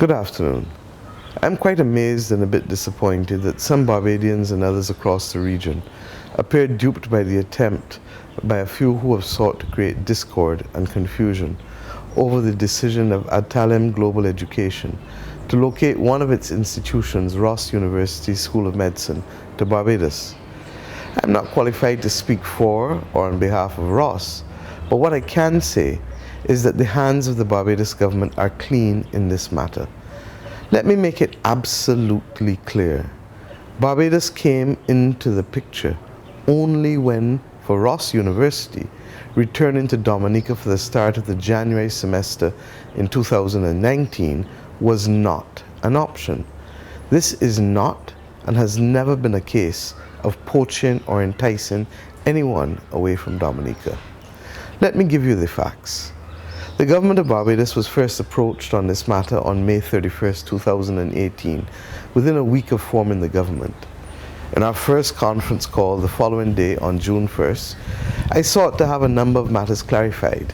Good afternoon. I'm quite amazed and a bit disappointed that some Barbadians and others across the region appear duped by the attempt by a few who have sought to create discord and confusion over the decision of Adtalem Global Education to locate one of its institutions, Ross University School of Medicine, to Barbados. I'm not qualified to speak for or on behalf of Ross, but what I can say is that the hands of the Barbados government are clean in this matter. Let me make it absolutely clear. Barbados came into the picture only when, for Ross University, returning to Dominica for the start of the January semester in 2019 was not an option. This is not and has never been a case of poaching or enticing anyone away from Dominica. Let me give you the facts. The government of Barbados was first approached on this matter on May 31st, 2018, within a week of forming the government. In our first conference call the following day on June 1st, I sought to have a number of matters clarified.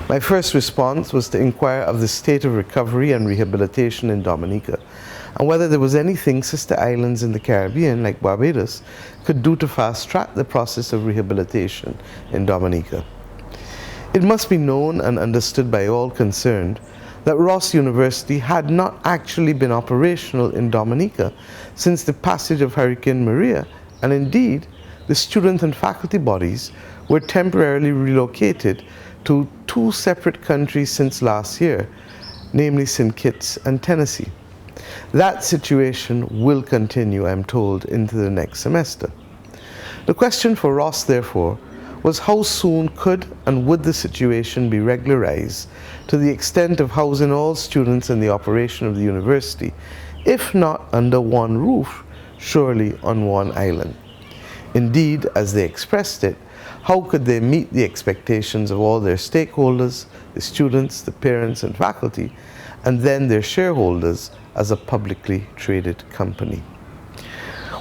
My first response was to inquire of the state of recovery and rehabilitation in Dominica, and whether there was anything sister islands in the Caribbean, like Barbados, could do to fast-track the process of rehabilitation in Dominica. It must be known and understood by all concerned that Ross University had not actually been operational in Dominica since the passage of Hurricane Maria, and indeed, the student and faculty bodies were temporarily relocated to two separate countries since last year, namely St. Kitts and Tennessee. That situation will continue, I'm told, into the next semester. The question for Ross, therefore, was how soon could and would the situation be regularized to the extent of housing all students in the operation of the university, if not under one roof, surely on one island. Indeed, as they expressed it, how could they meet the expectations of all their stakeholders, the students, the parents and faculty, and then their shareholders as a publicly traded company?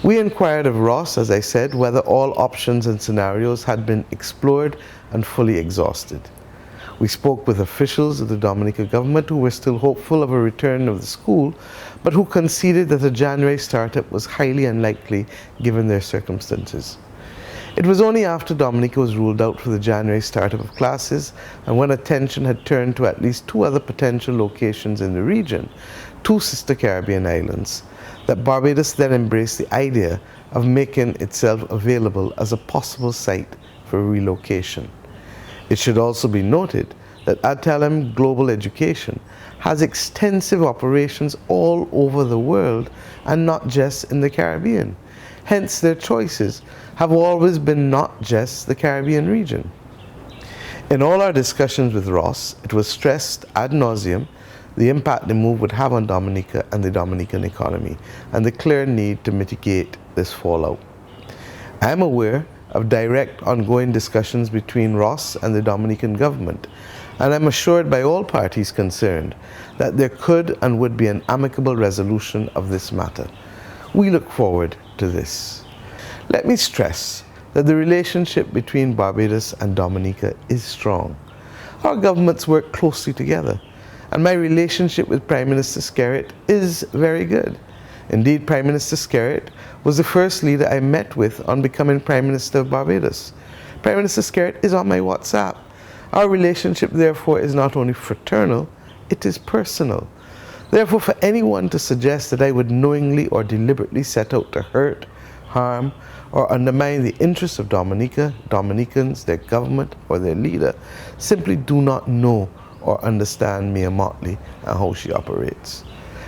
We inquired of Ross, as I said, whether all options and scenarios had been explored and fully exhausted. We spoke with officials of the Dominica government who were still hopeful of a return of the school, but who conceded that a January startup was highly unlikely given their circumstances. It was only after Dominica was ruled out for the January startup of classes, and when attention had turned to at least two other potential locations in the region, two sister Caribbean islands, that Barbados then embraced the idea of making itself available as a possible site for relocation. It should also be noted that Adtalem Global Education has extensive operations all over the world and not just in the Caribbean. Hence, their choices have always been not just the Caribbean region. In all our discussions with Ross, it was stressed ad nauseum the impact the move would have on Dominica and the Dominican economy, and the clear need to mitigate this fallout. I am aware of direct ongoing discussions between Ross and the Dominican government, and I'm assured by all parties concerned that there could and would be an amicable resolution of this matter. We look forward to this. Let me stress that the relationship between Barbados and Dominica is strong. Our governments work closely together, and my relationship with Prime Minister Skerritt is very good. Indeed, Prime Minister Skerritt was the first leader I met with on becoming Prime Minister of Barbados. Prime Minister Skerritt is on my WhatsApp. Our relationship, therefore, is not only fraternal, it is personal. Therefore, for anyone to suggest that I would knowingly or deliberately set out to hurt, harm, or undermine the interests of Dominica, Dominicans, their government, or their leader, simply do not know or understand PM Mottley and how she operates.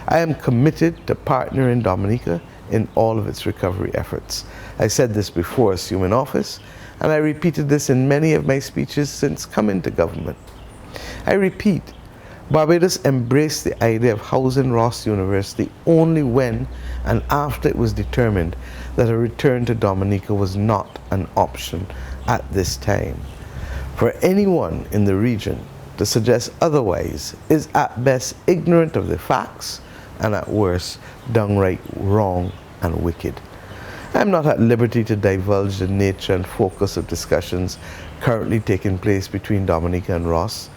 I am committed to partnering Dominica in all of its recovery efforts. I said this before assuming office, and I repeated this in many of my speeches since coming to government. I repeat, Barbados embraced the idea of housing Ross University only when and after it was determined that a return to Dominica was not an option at this time. For anyone in the region to suggest otherwise is at best ignorant of the facts and at worst downright wrong and wicked. I am not at liberty to divulge the nature and focus of discussions currently taking place between Dominica and Ross,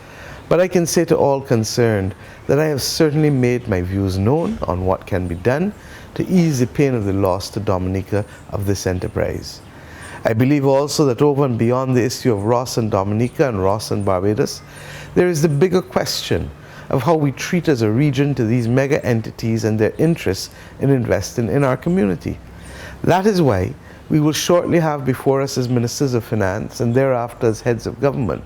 But I can say to all concerned that I have certainly made my views known on what can be done to ease the pain of the loss to Dominica of this enterprise. I believe also that over and beyond the issue of Ross and Dominica and Ross and Barbados, there is the bigger question of how we treat as a region to these mega entities and their interests in investing in our community. That is why we will shortly have before us as Ministers of Finance and thereafter as heads of government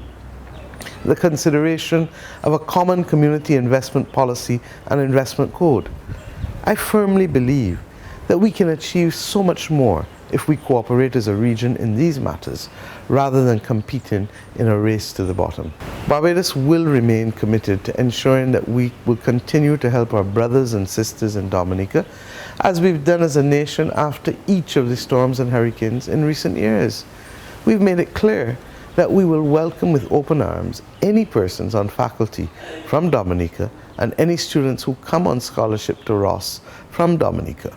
the consideration of a common community investment policy and investment code. I firmly believe that we can achieve so much more if we cooperate as a region in these matters rather than competing in a race to the bottom. Barbados will remain committed to ensuring that we will continue to help our brothers and sisters in Dominica as we've done as a nation after each of the storms and hurricanes in recent years. We've made it clear that we will welcome with open arms any persons on faculty from Dominica and any students who come on scholarship to Ross from Dominica.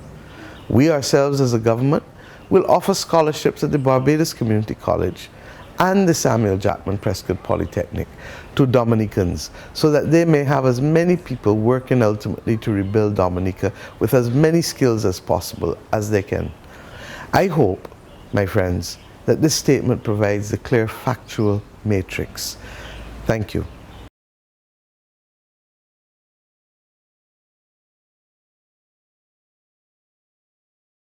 We ourselves as a government will offer scholarships at the Barbados Community College and the Samuel Jackman Prescott Polytechnic to Dominicans so that they may have as many people working ultimately to rebuild Dominica with as many skills as possible as they can. I hope, my friends, that this statement provides a clear factual matrix. Thank you.